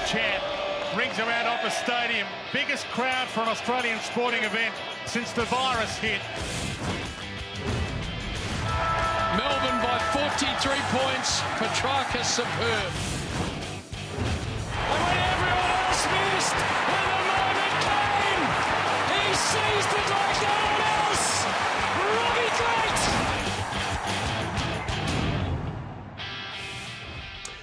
chant rings around Opera Stadium. Biggest crowd for an Australian sporting event since the virus hit. Melbourne by 43 points. Petrarca superb. And when everyone else missed, when the moment came, he seized it like no one else. Robbie Great.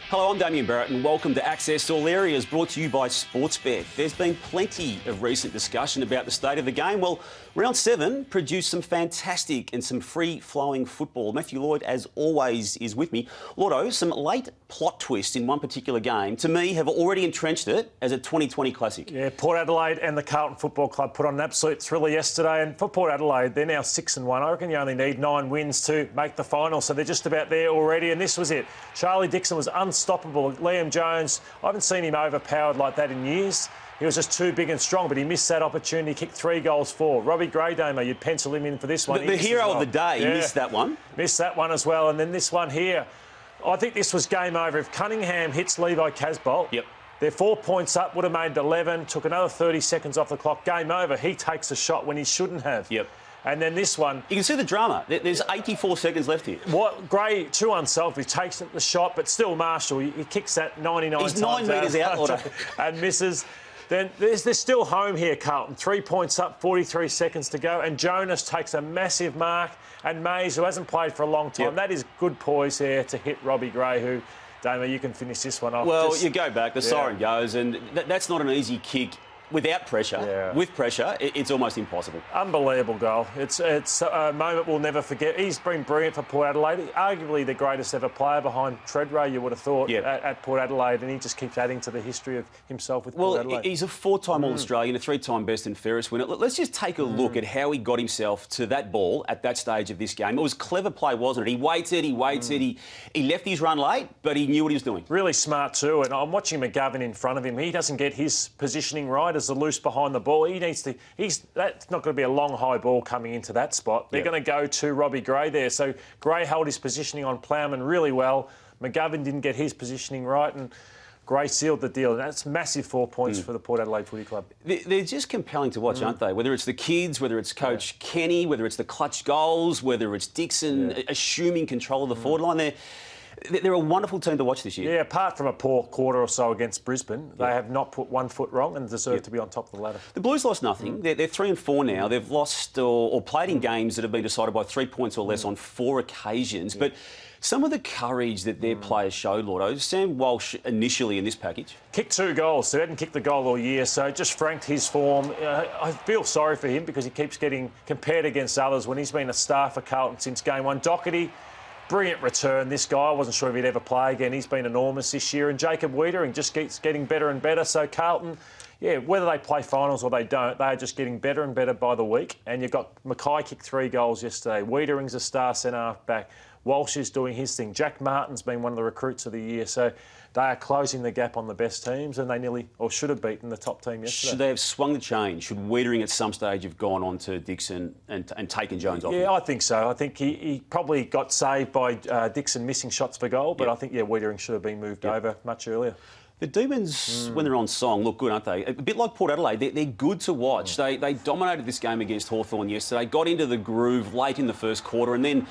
Hello, I'm Damien Barrett and welcome to Access All Areas, brought to you by Sportsbet. There's been plenty of recent discussion about the state of the game. Well, round 7 produced some fantastic and some free-flowing football. Matthew Lloyd, as always, is with me. Lordo, some late plot twists in one particular game, to me, have already entrenched it as a 2020 classic. Yeah, Port Adelaide and the Carlton Football Club put on an absolute thriller yesterday, and for Port Adelaide, they're now 6-1. I reckon you only need 9 wins to make the final, so they're just about there already, and this was it. Charlie Dixon was unstoppable. Liam Jones, I haven't seen him overpowered like that in years. He was just too big and strong, but he missed that opportunity. He kicked 3 goals for. Robbie Graydamer, you'd pencil him in for this one. The hero of the day, he missed that one. Missed that one as well, and then this one here. I think this was game over. If Cunningham hits Levi Casbolt, they're 4 points up, would have made it 11, took another 30 seconds off the clock. Game over. He takes a shot when he shouldn't have. And then this one... You can see the drama. There's 84 seconds left here. What Gray, too unselfish, takes the shot, but still Marshall, he kicks that 99 times. He's 9 metres out, Lotto. And misses. Then they're still home here, Carlton. 3 points up, 43 seconds to go. And Jonas takes a massive mark. And Mays, who hasn't played for a long time, that is good poise there to hit Robbie Gray, who, Damo, you can finish this one off. Well, you go back, the siren goes, and that's not an easy kick. Without pressure, with pressure, it's almost impossible. Unbelievable goal. It's a moment we'll never forget. He's been brilliant for Port Adelaide. Arguably the greatest ever player behind Treadray, you would have thought, at Port Adelaide, and he just keeps adding to the history of himself with Port Adelaide. He's a 4-time All-Australian, a 3-time best and fairest winner. Let's just take a look at how he got himself to that ball at that stage of this game. It was clever play, wasn't it? He waited, he left his run late, but he knew what he was doing. Really smart too, and I'm watching McGovern in front of him. He doesn't get his positioning right as the loose behind the ball. He needs to... That's not going to be a long, high ball coming into that spot. They're going to go to Robbie Gray there. So Gray held his positioning on Plowman really well. McGovern didn't get his positioning right, and Gray sealed the deal. And that's massive 4 points for the Port Adelaide Footy Club. They're just compelling to watch, aren't they? Whether it's the kids, whether it's Coach Kenny, whether it's the clutch goals, whether it's Dixon assuming control of the forward line. They're a wonderful team to watch this year. Yeah, apart from a poor quarter or so against Brisbane, they have not put 1 foot wrong and deserve to be on top of the ladder. The Blues lost nothing. They're 3-4 now. They've lost or played in games that have been decided by 3 points or less on 4 occasions. But some of the courage that their players showed, Lordo, Sam Walsh initially in this package. Kicked 2 goals, so he hadn't kicked the goal all year, so just franked his form. I feel sorry for him because he keeps getting compared against others when he's been a star for Carlton since game 1. Doherty, brilliant return, this guy. I wasn't sure if he'd ever play again. He's been enormous this year. And Jacob Wiedering just keeps getting better and better. So Carlton, whether they play finals or they don't, they're just getting better and better by the week. And you've got Mackay kicked 3 goals yesterday. Wiedering's a star centre-half back. Walsh is doing his thing. Jack Martin's been one of the recruits of the year. So they are closing the gap on the best teams, and they nearly, or should have beaten the top team yesterday. Should they have swung the change? Should Wiedering at some stage have gone on to Dixon and taken Jones off him? Yeah, I think so. I think he probably got saved by Dixon missing shots for goal, but I think, Wiedering should have been moved over much earlier. The Demons, when they're on song, look good, aren't they? A bit like Port Adelaide, they're good to watch. They dominated this game against Hawthorn yesterday, got into the groove late in the first quarter, and then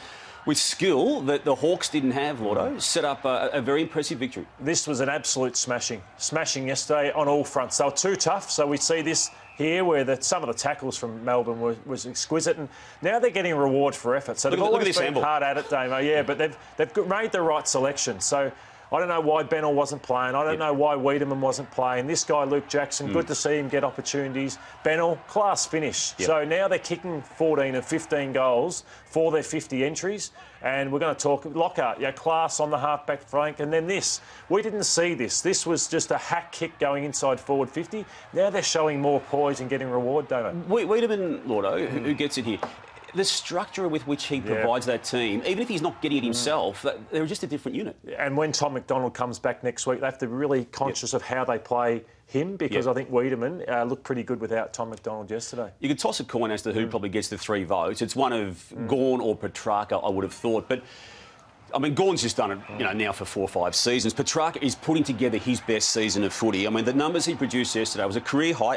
with skill that the Hawks didn't have, Lordo, set up a very impressive victory. This was an absolute smashing. Smashing yesterday on all fronts. They were too tough, so we see this here where some of the tackles from Melbourne was exquisite, and now they're getting reward for effort. So they've always been hard at it, Damo, but they've made the right selection. So I don't know why Bennell wasn't playing. I don't know why Wiedemann wasn't playing. This guy, Luke Jackson, good to see him get opportunities. Bennell, class finish. So now they're kicking 14 of 15 goals for their 50 entries. And we're going to talk Lockhart, class on the half-back flank. And then this. We didn't see this. This was just a hack kick going inside forward 50. Now they're showing more poise and getting reward, Damo. Wiedemann, Lordo, who gets it here. The structure with which he provides that team, even if he's not getting it himself, they're just a different unit. And when Tom McDonald comes back next week, they have to be really conscious of how they play him, because I think Wiedemann looked pretty good without Tom McDonald yesterday. You could toss a coin as to who probably gets the 3 votes. It's one of Gawn or Petrarca, I would have thought. But I mean, Gordon's just done it, now for 4 or 5 seasons. Petrarca is putting together his best season of footy. I mean, the numbers he produced yesterday was a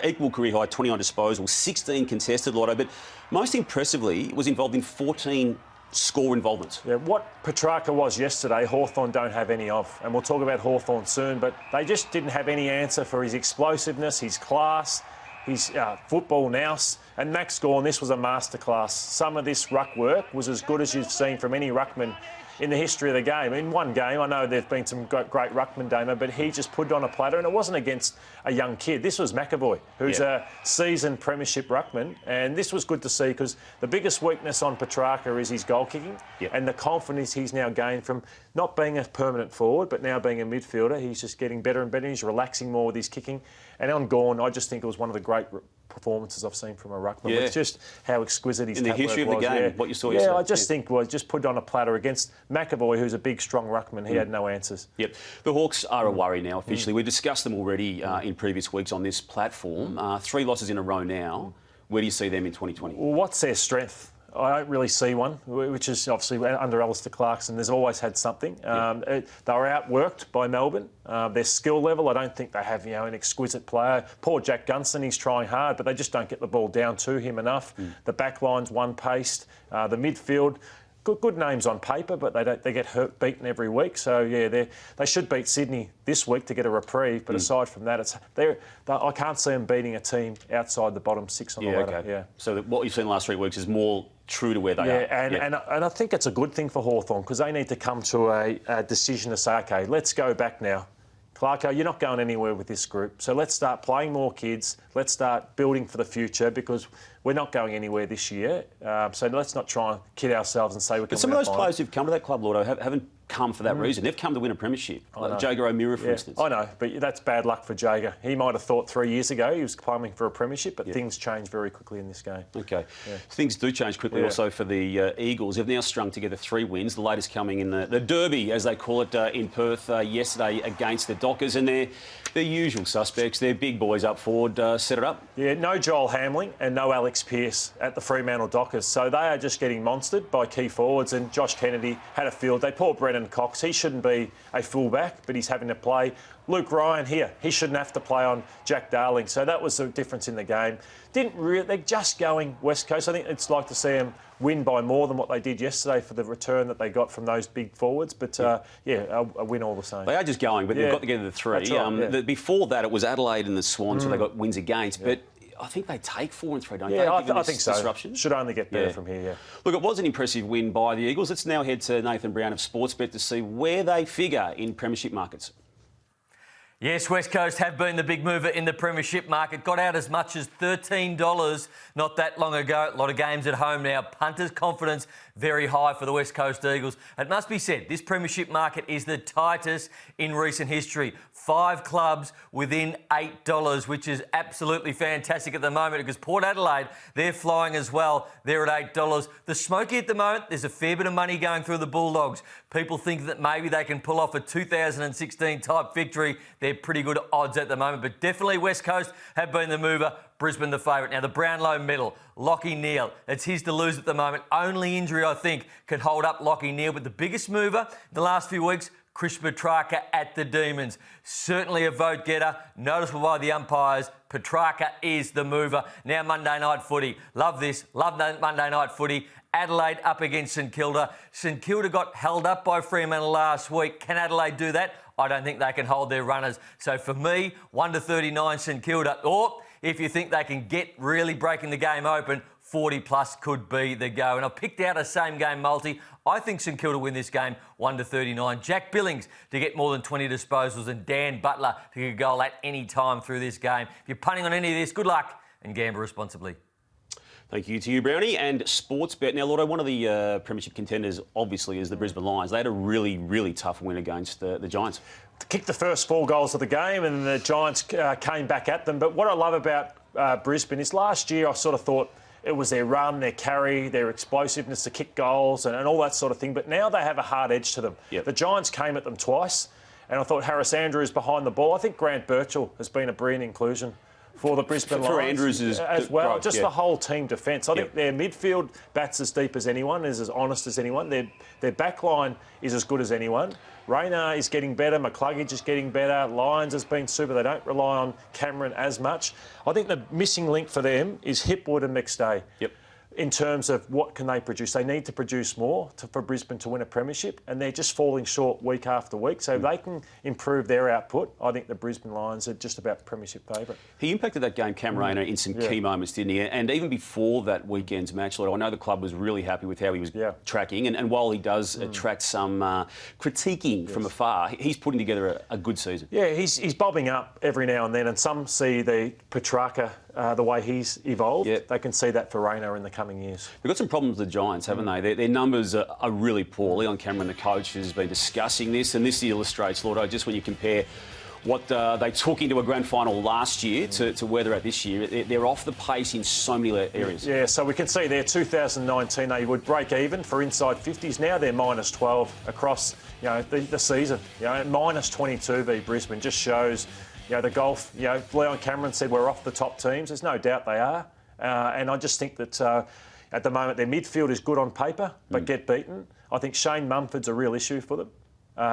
equal career high, 29 disposals, 16 contested, Lotto, but most impressively, was involved in 14 score involvements. Yeah, what Petrarca was yesterday, Hawthorn don't have any of. And we'll talk about Hawthorn soon, but they just didn't have any answer for his explosiveness, his class, his football nous. And Max Gawn, this was a masterclass. Some of this ruck work was as good as you've seen from any ruckman in the history of the game. In one game, I know there's been some great ruckman, Damo, but he just put it on a platter, and it wasn't against a young kid. This was McAvoy, who's a seasoned premiership ruckman, and this was good to see because the biggest weakness on Petrarca is his goal kicking and the confidence he's now gained from not being a permanent forward, but now being a midfielder. He's just getting better and better. He's relaxing more with his kicking. And on Gawn, I just think it was one of the great performances I've seen from a ruckman. It's just how exquisite his in the history of the game, what you saw yesterday. I just think just put it on a platter against McAvoy, who's a big, strong ruckman. He had no answers. Yep. The Hawks are a worry now, officially. We discussed them already in previous weeks on this platform. 3 losses in a row now. Where do you see them in 2020? Well, what's their strength? I don't really see one, which is obviously under Alistair Clarkson. There's always had something. They were outworked by Melbourne. Their skill level, I don't think they have an exquisite player. Poor Jack Gunston, he's trying hard, but they just don't get the ball down to him enough. The back line's one-paced. The midfield, good names on paper, but they get beaten every week. So, they should beat Sydney this week to get a reprieve. But aside from that, I can't see them beating a team outside the bottom 6 on the ladder. Okay. So what you've seen the last 3 weeks is more true to where they are. And I think it's a good thing for Hawthorn because they need to come to a decision to say, OK, let's go back now. Clarko, you're not going anywhere with this group. So let's start playing more kids. Let's start building for the future because we're not going anywhere this year. So let's not try and kid ourselves and say we're going to But some of those players who've come to that club, Lordo, haven't come for that reason. They've come to win a premiership. Like Jager O'Meara, for instance. I know, but that's bad luck for Jager. He might have thought 3 years ago he was climbing for a premiership, but things change very quickly in this game. OK. Things do change quickly also for the Eagles. They've now strung together 3 wins, the latest coming in the Derby, as they call it, in Perth yesterday against the Dockers. And they're usual suspects. They're big boys up forward, set it up. Yeah, no Joel Hamling and no Alex Pearce at the Fremantle Dockers. So they are just getting monstered by key forwards, and Josh Kennedy had a field day. Poor Brennan Cox, he shouldn't be a fullback, but he's having to play. Luke Ryan here, he shouldn't have to play on Jack Darling. So that was the difference in the game. They're just going West Coast. I think it's like to see them win by more than what they did yesterday for the return that they got from those big forwards. But, a win all the same. They are just going, but they've got together the 3. That's right, before that, it was Adelaide and the Swans where they got wins against. But I think they take 4 and 3, don't they? I think so. Disruption. Should only get better from here, Look, it was an impressive win by the Eagles. Let's now head to Nathan Brown of Sportsbet to see where they figure in premiership markets. Yes, West Coast have been the big mover in the premiership market. Got out as much as $13 not that long ago. A lot of games at home now. Punters' confidence very high for the West Coast Eagles. It must be said, this premiership market is the tightest in recent history. 5 clubs within $8, which is absolutely fantastic at the moment because Port Adelaide, they're flying as well. They're at $8. The Smoky at the moment, there's a fair bit of money going through the Bulldogs. People think that maybe they can pull off a 2016 type victory. They're pretty good odds at the moment, but definitely West Coast have been the mover. Brisbane the favourite. Now the Brownlow medal, Lachie Neale. It's his to lose at the moment. Only injury, I think, could hold up Lachie Neale, but the biggest mover in the last few weeks, Chris Petrarca at the Demons. Certainly a vote getter, noticeable by the umpires. Petrarca is the mover. Now Monday night footy. Love this. Love Monday night footy. Adelaide up against St Kilda. St Kilda got held up by Fremantle last week. Can Adelaide do that? I don't think they can hold their runners. So for me, 1-39 St Kilda. Or if you think they can get really breaking the game open, 40 plus could be the go. And I picked out a same game multi. I think St Kilda win this game 1-39. Jack Billings to get more than 20 disposals and Dan Butler to get a goal at any time through this game. If you're punting on any of this, good luck and gamble responsibly. Thank you to you, Brownie. And Sportsbet. Now, Lordo, one of the premiership contenders, obviously, is the Brisbane Lions. They had a really, really tough win against the Giants. Kicked the first 4 goals of the game and the Giants came back at them. But what I love about Brisbane is last year I sort of thought it was their run, their carry, their explosiveness to kick goals and all that sort of thing. But now they have a hard edge to them. Yep. The Giants came at them twice and I thought Harris Andrews behind the ball. I think Grant Birchall has been a brilliant inclusion for the Brisbane Lions. For Andrews as well, just the whole team defence. I think their midfield bat's as deep as anyone, is as honest as anyone. Their back line is as good as anyone. Rayner is getting better, McCluggage is getting better, Lyons has been super. They don't rely on Cameron as much. I think the missing link for them is Hipwood and McStay. Yep. In terms of what can they produce. They need to produce more for Brisbane to win a premiership, and they're just falling short week after week. So if they can improve their output, I think the Brisbane Lions are just about premiership favourite. He impacted that game, Cam Rayner, in some key moments, didn't he? And even before that weekend's match, I know the club was really happy with how he was tracking. And while he does attract some critiquing from afar, he's putting together a good season. Yeah, he's bobbing up every now and then, and some see the Petrarca, the way he's evolved. They can see that for Rayner in the coming years. They've got some problems with the Giants, haven't they? Their numbers are really poor. Leon Cameron, the coach, has been discussing this, and this illustrates, Lordo, just when you compare what they took into a grand final last year to where they're at this year, they're off the pace in so many areas. Yeah, so we can see there 2019 they would break even for inside 50s. Now they're minus 12 across the season. Minus 22 v Brisbane just shows the golf. Leon Cameron said we're off the top teams. There's no doubt they are. And I just think that at the moment their midfield is good on paper, but get beaten. I think Shane Mumford's a real issue for them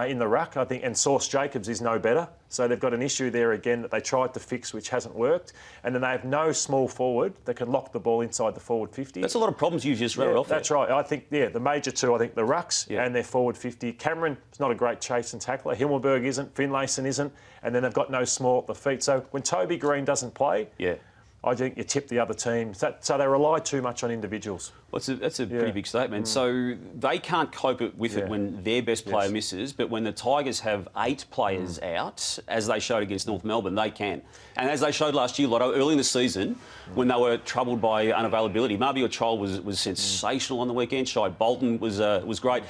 in the ruck, I think, and Sauce Jacobs is no better. So they've got an issue there again that they tried to fix, which hasn't worked. And then they have no small forward that can lock the ball inside the forward 50. That's a lot of problems you've just rattled off there. That's right. I think, the major two, I think the rucks and their forward 50. Cameron is not a great chase and tackler. Himmelberg isn't. Finlayson isn't. And then they've got no small at the feet. So when Toby Green doesn't play... I think you tip the other team. So they rely too much on individuals. Well, that's a pretty big statement. So they can't cope with it when their best player misses, but when the Tigers have 8 players out, as they showed against North Melbourne, they can. And as they showed last year, Lotto, early in the season, when they were troubled by unavailability, Marby Chol was sensational on the weekend. Shai Bolton was great.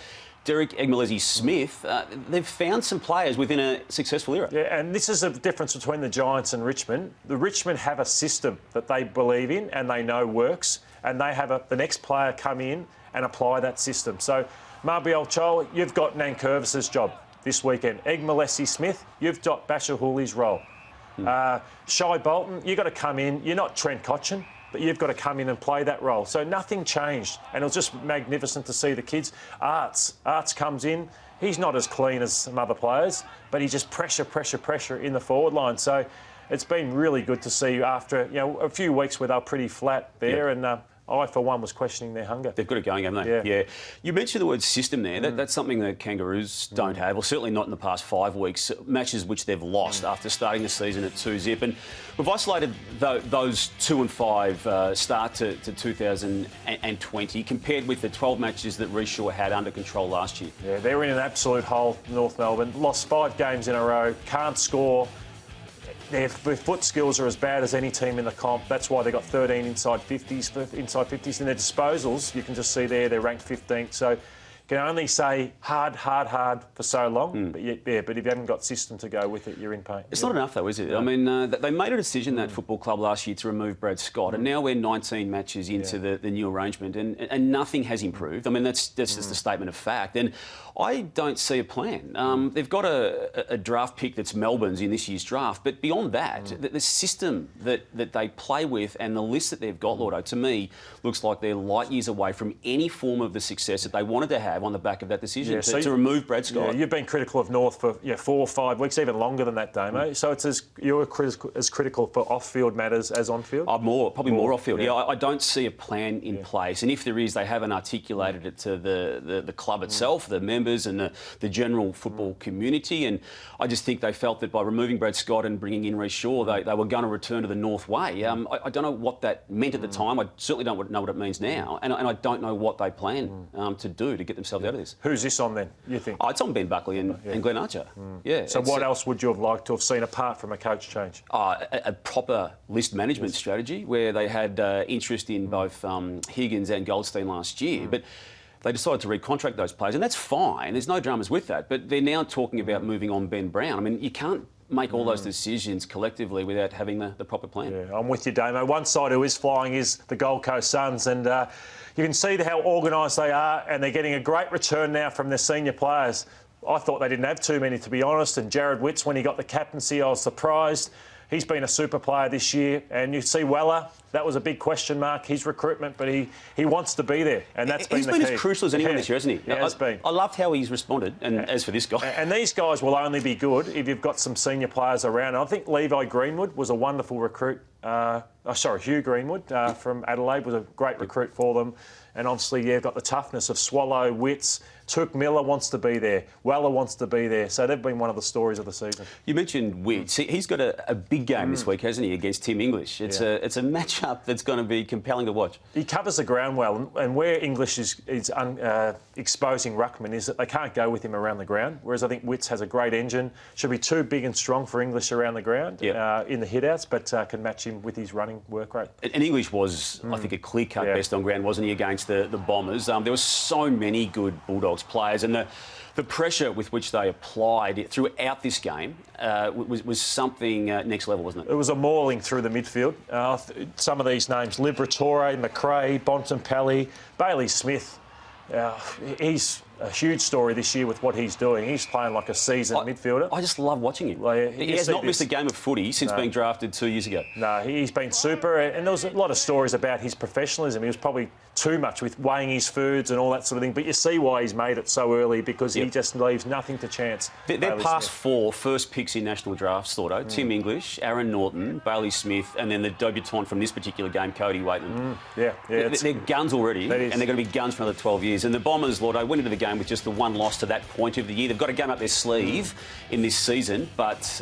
Derek Egmalesi-Smith, they've found some players within a successful era. Yeah, and this is the difference between the Giants and Richmond. The Richmond have a system that they believe in and they know works, and they have the next player come in and apply that system. So, Marby Chol, you've got Nankervis's job this weekend. Egmalesi-Smith, you've got Basher Hooley's role. Shai Bolton, you've got to come in. You're not Trent Cotchin, but you've got to come in and play that role. So nothing changed. And it was just magnificent to see the kids. Arts comes in. He's not as clean as some other players, but he just pressure in the forward line. So it's been really good to see after a few weeks where they were pretty flat there. And I, for one, was questioning their hunger. They've got it going, haven't they? Yeah. You mentioned the word system there. That's something that Kangaroos don't have, or certainly not in the past 5 weeks. Matches which they've lost after starting the season at 2-0. And we've isolated those 2 and 5 start to 2020 compared with the 12 matches that Rhys Shaw had under control last year. Yeah, they're in an absolute hole, North Melbourne. Lost 5 games in a row, can't score. Their foot skills are as bad as any team in the comp. That's why they got 13 inside 50s. And their disposals, you can just see there, they're ranked 15th. So you can only say hard for so long. But if you haven't got system to go with it, you're in pain. It's not enough, though, is it? I mean, they made a decision, that football club last year, to remove Brad Scott. And now we're 19 matches into the new arrangement, and nothing has improved. I mean, that's just a statement of fact. And I don't see a plan. They've got a draft pick that's Melbourne's in this year's draft, but beyond that, the system that they play with and the list that they've got, Lordo, to me, looks like they're light years away from any form of the success that they wanted to have on the back of that decision to remove Brad Scott. Yeah, you've been critical of North for 4 or 5 weeks, even longer than that, Damo. So it's you're as critical for off-field matters as on-field? Probably more off-field. Yeah, I don't see a plan in place, and if there is, they haven't articulated it to the club itself, the members and the general football community. And I just think they felt that by removing Brad Scott and bringing in Rhys Shaw, they were going to return to the North way. I don't know what that meant at the time. I certainly don't know what it means now. And I don't know what they plan to do to get themselves out of this. Who's this on then, you think? It's on Ben Buckley and Glenn Archer. Yeah. So what else would you have liked to have seen apart from a coach change? A proper list management strategy where they had interest in both Higgins and Goldstein last year. But they decided to recontract those players, and that's fine. There's no dramas with that. But they're now talking about moving on Ben Brown. I mean, you can't make all those decisions collectively without having the proper plan. Yeah, I'm with you, Damo. One side who is flying is the Gold Coast Suns, and you can see how organised they are, and they're getting a great return now from their senior players. I thought they didn't have too many, to be honest, and Jared Witts, when he got the captaincy, I was surprised. he's been a super player this year. And you see Weller, that was a big question mark, his recruitment, but he wants to be there, and that's been the key. He's been as crucial as anyone this year, hasn't he? Yeah, has been. I loved how he's responded, and as for this guy. And these guys will only be good if you've got some senior players around. I think Levi Greenwood was a wonderful recruit. Hugh Greenwood from Adelaide was a great recruit for them. And obviously, got the toughness of Swallow, Witts. Took Miller wants to be there. Weller wants to be there. So they've been one of the stories of the season. You mentioned Witts. He's got a big game this week, hasn't he, against Tim English? It's a match-up that's going to be compelling to watch. He covers the ground well, and where English is exposing ruckman is that they can't go with him around the ground, whereas I think Witts has a great engine. Should be too big and strong for English around the ground in the hit-outs, but can match him with his running work rate. And English was, I think, a clear-cut best on ground, wasn't he, against the Bombers? There were so many good Bulldogs players, and the pressure with which they applied throughout this game was something next level, wasn't it? It was a mauling through the midfield. Some of these names, Liberatore, McRae, Bontempelli, Bailey Smith. He's a huge story this year with what he's doing. He's playing like a seasoned midfielder. I just love watching him. He has not missed a game of footy since being drafted 2 years ago. No, he's been super. And there was a lot of stories about his professionalism. He was probably too much with weighing his foods and all that sort of thing. But you see why he's made it so early, because he just leaves nothing to chance. Their past four first picks in national drafts, Thordo, Tim English, Aaron Norton, Bailey Smith, and then the debutant from this particular game, Cody Waitland. They're guns already, and they're going to be guns for another 12 years. And the Bombers, Lordo, went into the game with just the one loss to that point of the year. They've got a game up their sleeve in this season, but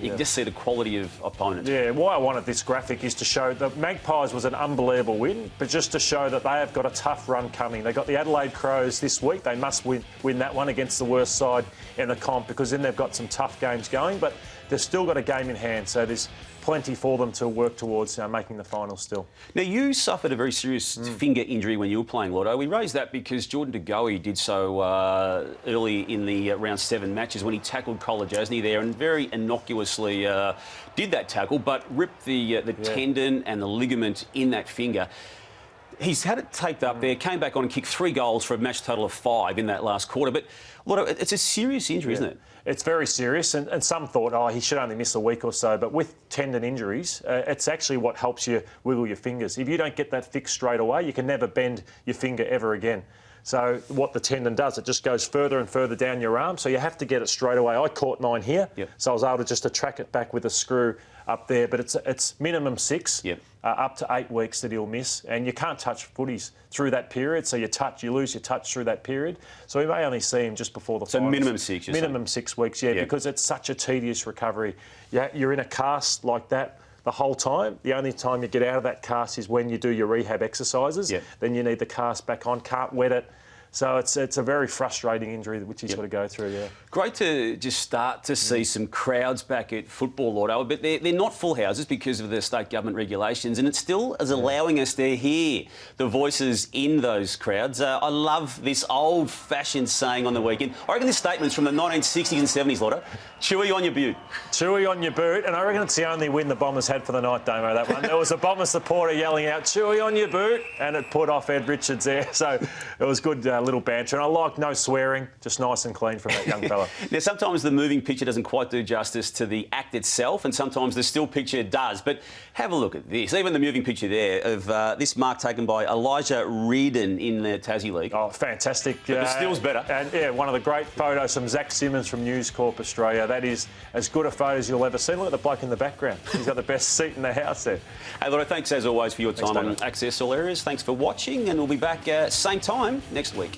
you can just see the quality of opponents. Yeah, why I wanted this graphic is to show the Magpies was an unbelievable win, but just to show that they have got a tough run coming. They got the Adelaide Crows this week. They must win that one against the worst side in the comp, because then they've got some tough games going, but they've still got a game in hand, so there's plenty for them to work towards making the final still. Now, you suffered a very serious finger injury when you were playing, Lordo. We raised that because Jordan De Goey did so early in the round 7 matches when he tackled Kolajasny there and very innocuously did that tackle, but ripped the tendon and the ligament in that finger. He's had it taped up there, came back on and kicked 3 goals for a match total of 5 in that last quarter. But, Lotto, it's a serious injury, isn't it? It's very serious, and some thought, he should only miss a week or so. But with tendon injuries, it's actually what helps you wiggle your fingers. If you don't get that fixed straight away, you can never bend your finger ever again. So what the tendon does, it just goes further and further down your arm, so you have to get it straight away. I caught mine here, so I was able to just track it back with a screw up there, but it's minimum 6, up to 8 weeks that he'll miss, and you can't touch footies through that period, so you lose your touch through that period. So we may only see him just before the finals. So minimum 6, you're minimum saying? 6 weeks, because it's such a tedious recovery. You're in a cast like that the whole time. The only time you get out of that cast is when you do your rehab exercises. Then you need the cast back on, can't wet it. So it's a very frustrating injury which he's got to go through, Great to just start to see some crowds back at football, Lordo, but they're not full houses because of the state government regulations, and it still is allowing us to hear the voices in those crowds. I love this old-fashioned saying on the weekend. I reckon this statement's from the 1960s and 70s, Lordo. Chewy on your boot. Chewy on your boot, and I reckon it's the only win the Bombers had for the night, Damo, that one. There was a Bomber supporter yelling out, "Chewy on your boot," and it put off Ed Richards there, so it was good little banter, and I like no swearing, just nice and clean from that young fella. Now, sometimes the moving picture doesn't quite do justice to the act itself, and sometimes the still picture does. But have a look at this. Even the moving picture there of this mark taken by Elijah Reardon in the Tassie League. Oh, fantastic. But the still's better. And, one of the great photos from Zach Simmons from News Corp Australia. That is as good a photo as you'll ever see. Look at the bloke in the background. He's got the best seat in the house there. Hey, Lotto, thanks as always for your time on Access All Areas. Thanks for watching, and we'll be back same time next week.